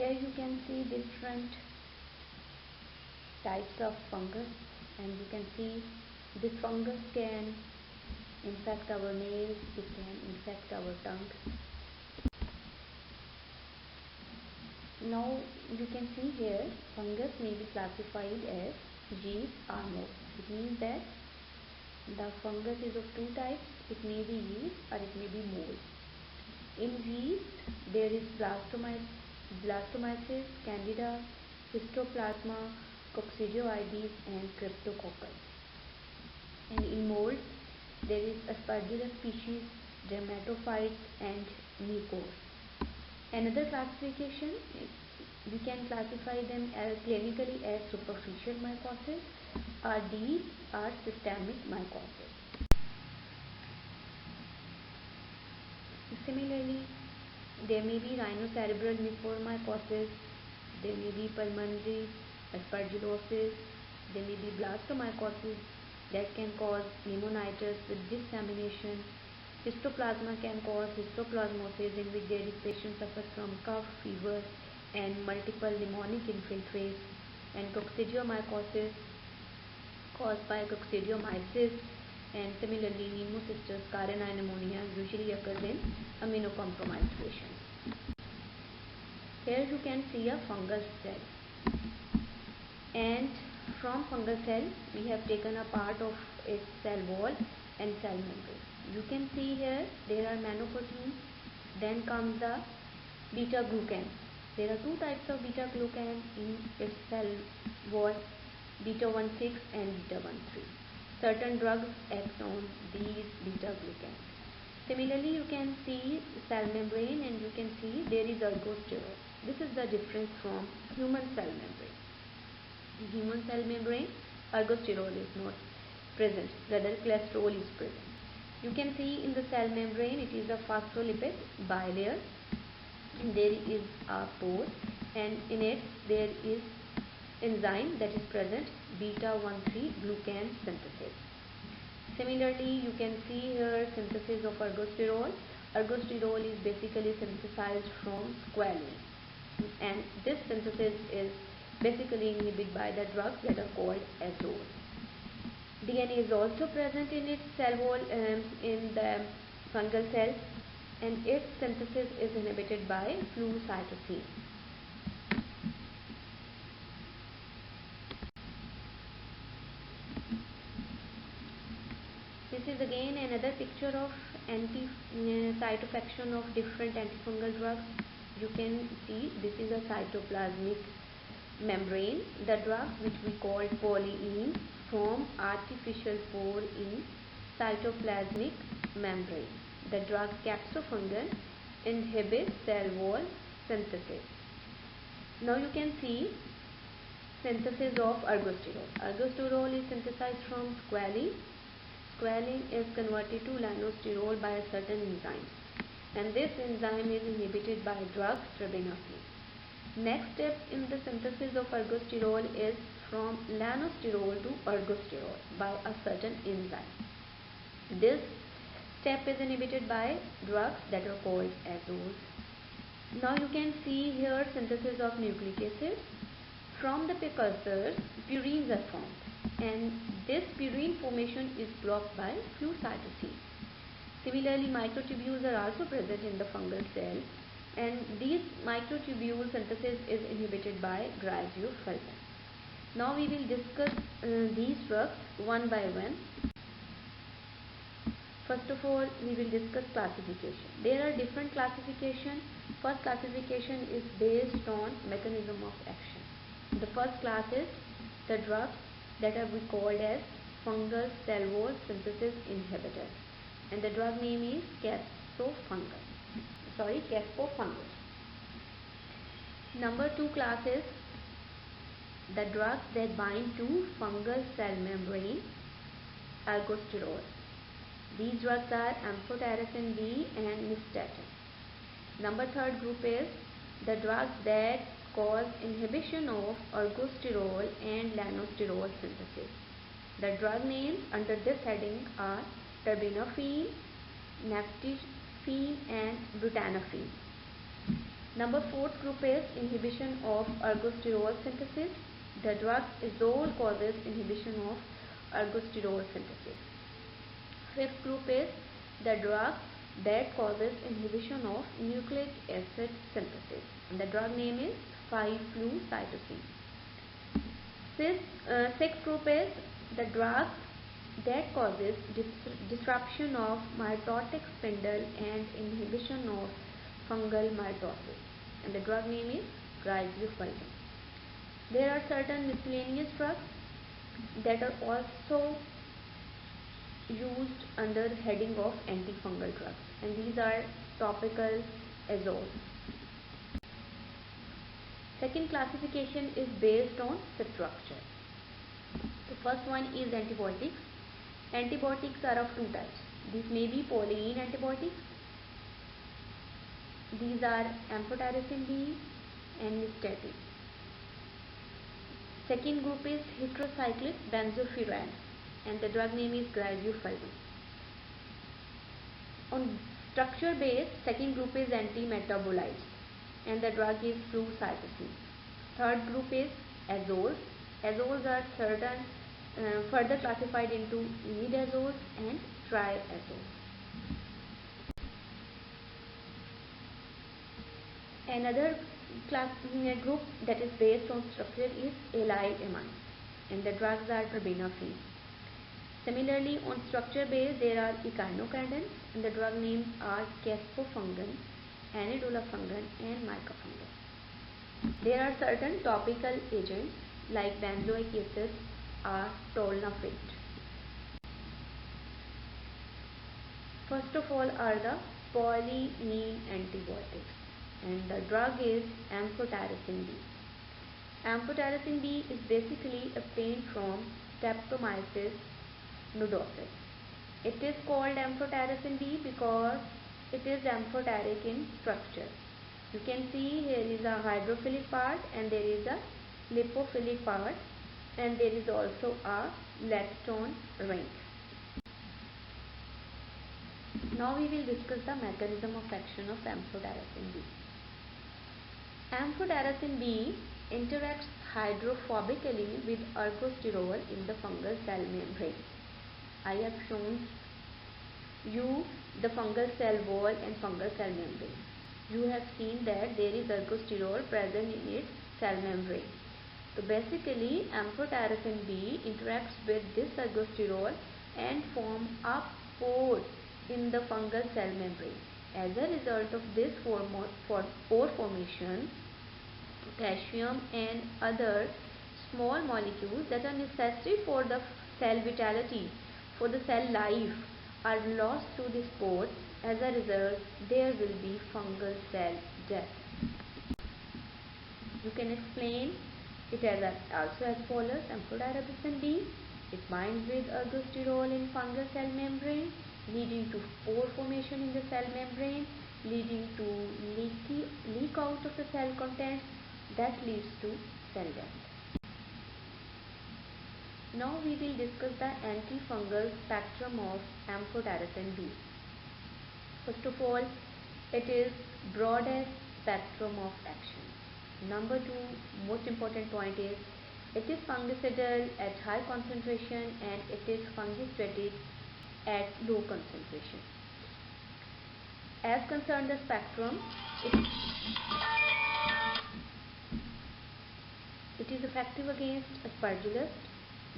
Here you can see different types of fungus, and you can see this fungus can infect our nails, it can infect our tongue. Now you can see here fungus may be classified as yeast or mold. It means that the fungus is of two types. It may be yeast or it may be mold. In yeast there is blastomyces, candida, histoplasma, coccidioides and cryptococcus. And in mold there is Aspergillus species, dermatophytes and mycoses. Another classification, we can classify them as clinically as superficial mycosis, or these are systemic mycosis. Similarly, there may be rhinocerebral mucormycosis, there may be pulmonary aspergillosis, there may be blastomycosis that can cause pneumonitis with dissemination. Histoplasma can cause histoplasmosis, in which there is patient suffers from cough, fever and multiple pneumonic infiltrates, and coccidiomycosis caused by coccidiomyces, and similarly pneumocystis carinii pneumonia usually occurs in immunocompromised patients. Here you can see a fungal cell, and from fungal cell we have taken a part of its cell wall and cell membrane. You can see here there are nanoproteins, then comes the beta glucan. There are two types of beta glucan in its cell wall, beta 1,6 and beta 1,3. Certain drugs act on these beta glucan. Similarly, you can see cell membrane, and you can see there is ergosterol. This is the difference from human cell membrane. In human cell membrane, ergosterol is not present, rather cholesterol is present. You can see in the cell membrane it is a phospholipid bilayer, and there is a pore, and in it there is enzyme that is present, beta 1,3 glucan synthesis. Similarly, you can see here synthesis of ergosterol. Ergosterol is basically synthesized from squalene, and this synthesis is basically inhibited by the drugs that are called azoles. DNA is also present in its cell wall in the fungal cells, and its synthesis is inhibited by flucytosine. This is again another picture of site of action of different antifungal drugs. You can see this is a cytoplasmic membrane. The drugs which we call polyenes form artificial pore in cytoplasmic membrane. The drug capsofungan inhibits cell wall synthesis. Now you can see synthesis of ergosterol. Ergosterol is synthesized from squalene. Squalene is converted to lanosterol by a certain enzyme, and this enzyme is inhibited by drug terbinafine. Next step in the synthesis of ergosterol is from lanosterol to ergosterol by a certain enzyme. This step is inhibited by drugs that are called azoles. Now you can see here synthesis of nucleic acids. From the precursors, purines are formed, and this purine formation is blocked by flucytosine. Similarly, microtubules are also present in the fungal cell, and these microtubule synthesis is inhibited by griseofulvin. Now we will discuss these drugs one by one. First of all, we will discuss classification. There are different classifications. First classification is based on mechanism of action. The first class is the drugs that are called as fungal cell wall synthesis inhibitors, and the drug name is capsofungus. Number two class is the drugs that bind to fungal cell membrane, ergosterol. These drugs are amphotericin B and nystatin. Number third group is the drugs that cause inhibition of ergosterol and lanosterol synthesis. The drug names under this heading are terbinafine, naftifine and butanafine. Number fourth group is inhibition of ergosterol synthesis. The drug azole causes inhibition of ergosterol synthesis. Fifth group is the drug that causes inhibition of nucleic acid synthesis. And the drug name is 5-flucytosine. Sixth group is the drug that causes disruption of mitotic spindle and inhibition of fungal mitosis. And the drug name is griseofulvin. There are certain miscellaneous drugs that are also used under heading of antifungal drugs, and these are topical azoles. Second classification is based on structure. The first one is antibiotics. Antibiotics are of two types. These may be polyene antibiotics. These are amphotericin B and nystatin. Second group is heterocyclic benzofuran, and the drug name is griseofulvin. On structure base, second group is antimetabolites, and the drug is flucytosine. Third group is azoles. Azoles are certain further classified into imidazoles and triazoles. Another group that is based on structure is allyl amines, and the drugs are terbinafine. Similarly, on structure base there are echinocandins, and the drug names are caspofungin, anidolafungin and micafungin. There are certain topical agents like benzoic acid or tolnafate. First of all are the polyene antibiotics, and the drug is amphotericin B. Amphotericin B is basically obtained from Streptomyces nodosus. It is called amphotericin B because it is amphoteric in structure. You can see here is a hydrophilic part and there is a lipophilic part, and there is also a latone ring. Now we will discuss the mechanism of action of amphotericin B. Amphotericin B interacts hydrophobically with ergosterol in the fungal cell membrane. I have shown you the fungal cell wall and fungal cell membrane. You have seen that there is ergosterol present in its cell membrane. So basically amphotericin B interacts with this ergosterol and form a pore in the fungal cell membrane. As a result of this pore formation, potassium and other small molecules that are necessary for the cell vitality, for the cell life, are lost through this pore. As a result, there will be fungal cell death. You can explain it also as follows. Amphotericin B, it binds with ergosterol in fungal cell membrane, leading to pore formation in the cell membrane, leading to leak out of the cell contents, that leads to cell death. Now we will discuss the antifungal spectrum of amphotericin B. First of all, it is broadest spectrum of action. Number two, most important point is it is fungicidal at high concentration and it is fungistatic at low concentration. As concerned the spectrum, it is effective against Aspergillus,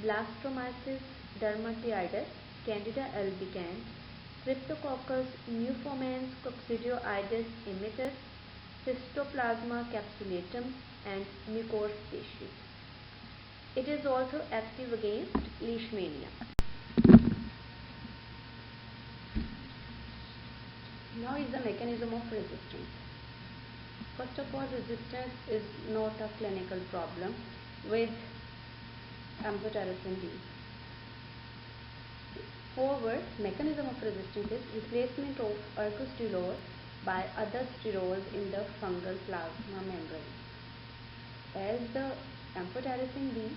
Blastomyces dermatitis, Candida albicans, Cryptococcus neoformans, Coccidioides immitis, Histoplasma capsulatum and Mucor species. It is also active against Leishmania. Now is the mechanism of resistance. First of all, resistance is not a clinical problem with amphotericin B. However, mechanism of resistance is replacement of ergosterol by other sterols in the fungal plasma membrane. As the amphotericin B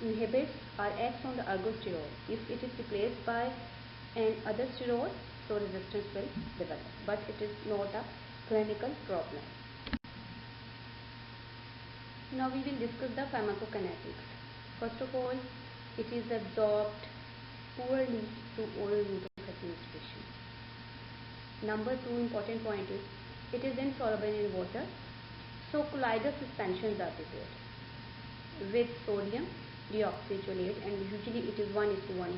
inhibits or acts on the ergosterol, if it is replaced by an other sterol, so resistance will develop, but it is not a clinical problem. Now we will discuss the pharmacokinetics. First of all, it is absorbed poorly through oral route of administration. Number 2 important point is it is insoluble in water, so colloidal suspensions are prepared with sodium deoxycholate, and usually it is 1:1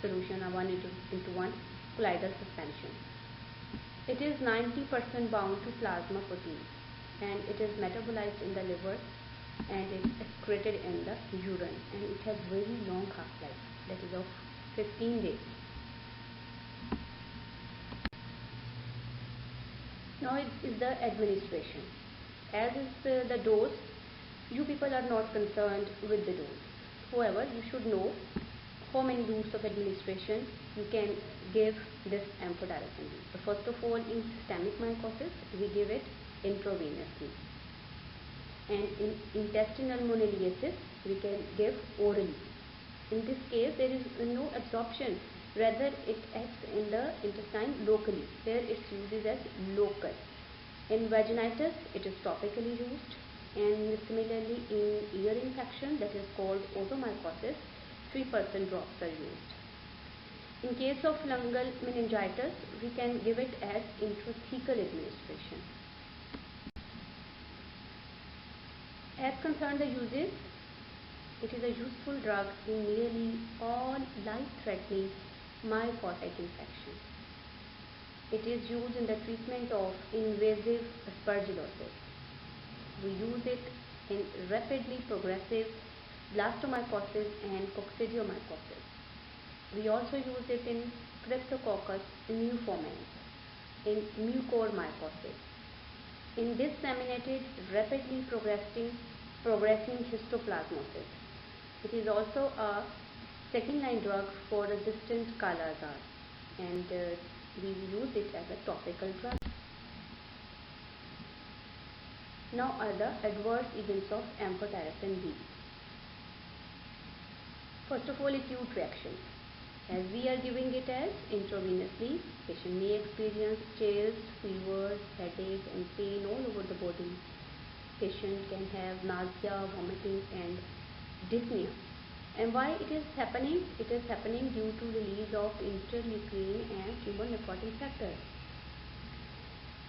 solution or 1:1 colloidal suspension. It is 90% bound to plasma protein, and it is metabolized in the liver and is excreted in the urine, and it has very long half-life, that is of 15 days. Now it is the administration. As is the dose, you people are not concerned with the dose. However, you should know how many routes of administration you can give this amphotericin B. So first of all, in systemic mycosis, we give it intravenously, and in intestinal moniliasis, we can give orally. In this case, there is no absorption, rather it acts in the intestine locally. Here its use is as local. In vaginitis, it is topically used, and similarly in ear infection, that is called otomycosis, 3% drops are used. In case of fungal meningitis, we can give it as intrathecal administration. As concerned the uses, it is a useful drug in nearly all life-threatening mycotic infections. It is used in the treatment of invasive aspergillosis. We use it in rapidly progressive blastomycosis and coccidiomycosis. We also use it in Cryptococcus neoformans, in mucormycosis, in disseminated rapidly progressing histoplasmosis. It is also a second-line drug for resistant Kala-Azar, and we use it as a topical drug. Now are the adverse events of amphotericin B. First of all, acute reactions. As we are giving it as intravenously, patient may experience chills, fevers, headache and pain all over the body. Patient can have nausea, vomiting and dyspnea. And why it is happening? It is happening due to release of interleukin and tumor necrotic factor.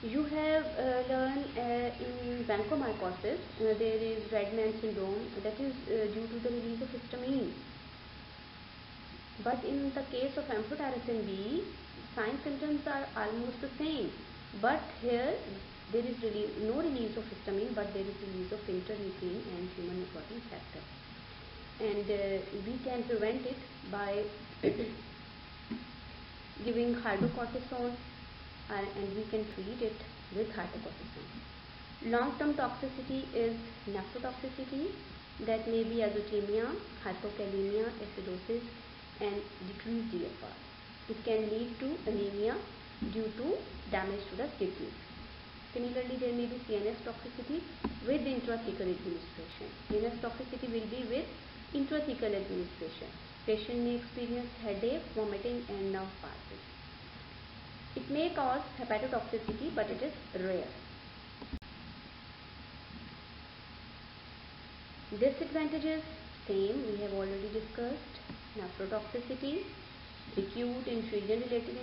You have learned in vancomycosis there is Redman syndrome, that is due to the release of histamine. But in the case of amphotericin B, signs symptoms are almost the same. But here there is no release of histamine, but there is release of interleukin and tumor necrotic factor. And we can prevent it by giving hydrocortisone, and we can treat it with hydrocortisone. Long-term toxicity is nephrotoxicity, that may be azotemia, hypokalemia, acidosis and decreased GFR. It can lead to anemia due to damage to the kidney. Similarly, there may be CNS toxicity with intrathecal administration. CNS toxicity will be with intrathecal administration. Patient may experience headache, vomiting and nerve palsy. It may cause hepatotoxicity, but it is rare. Disadvantages, same, we have already discussed. Nephrotoxicity, acute infusion-related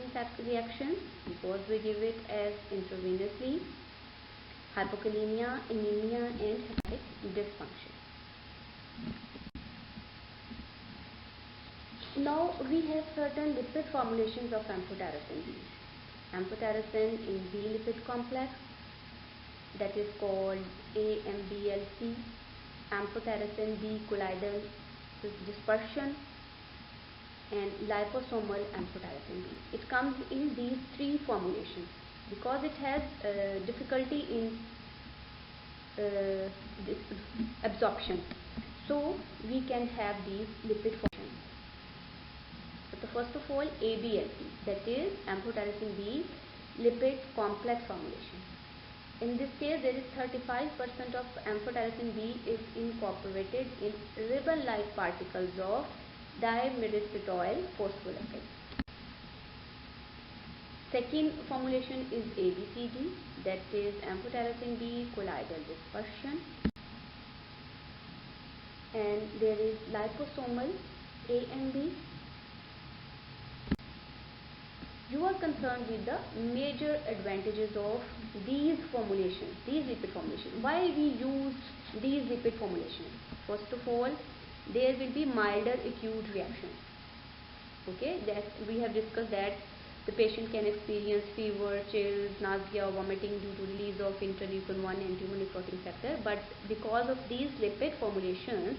reactions because we give it as intravenously, hypokalemia, anemia and hepatic dysfunction. Now we have certain lipid formulations of amphotericin B. Amphotericin in B lipid complex, that is called AMBLC, amphotericin B colloidal dispersion, and liposomal amphotericin B. It comes in these three formulations because it has difficulty in absorption. So we can have these lipid formulations. So first of all, ABLC, that is amphotericin B lipid complex formulation. In this case, there is 35% of amphotericin B is incorporated in ribbon-like particles of dimidazole phospholipid. Second formulation is ABCD, that is amphotericin B colloidal dispersion, and there is liposomal A and B. You are concerned with the major advantages of these formulations, these lipid formulations. Why we use these lipid formulations? First of all, there will be milder acute reaction. Okay, that we have discussed that the patient can experience fever, chills, nausea, vomiting due to release of interleukin 1 and tumor necrotic factor. But because of these lipid formulations,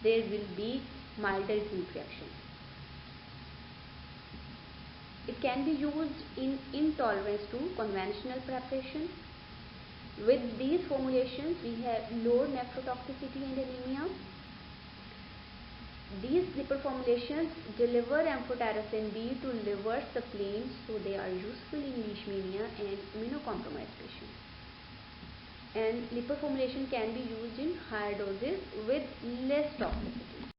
there will be milder acute reaction. It can be used in intolerance to conventional preparation. With these formulations, we have low nephrotoxicity and anemia. These lipid formulations deliver amphotericin B to liver, spleen, so they are useful in leishmania and immunocompromised patients. And lipid formulation can be used in higher doses with less toxicity.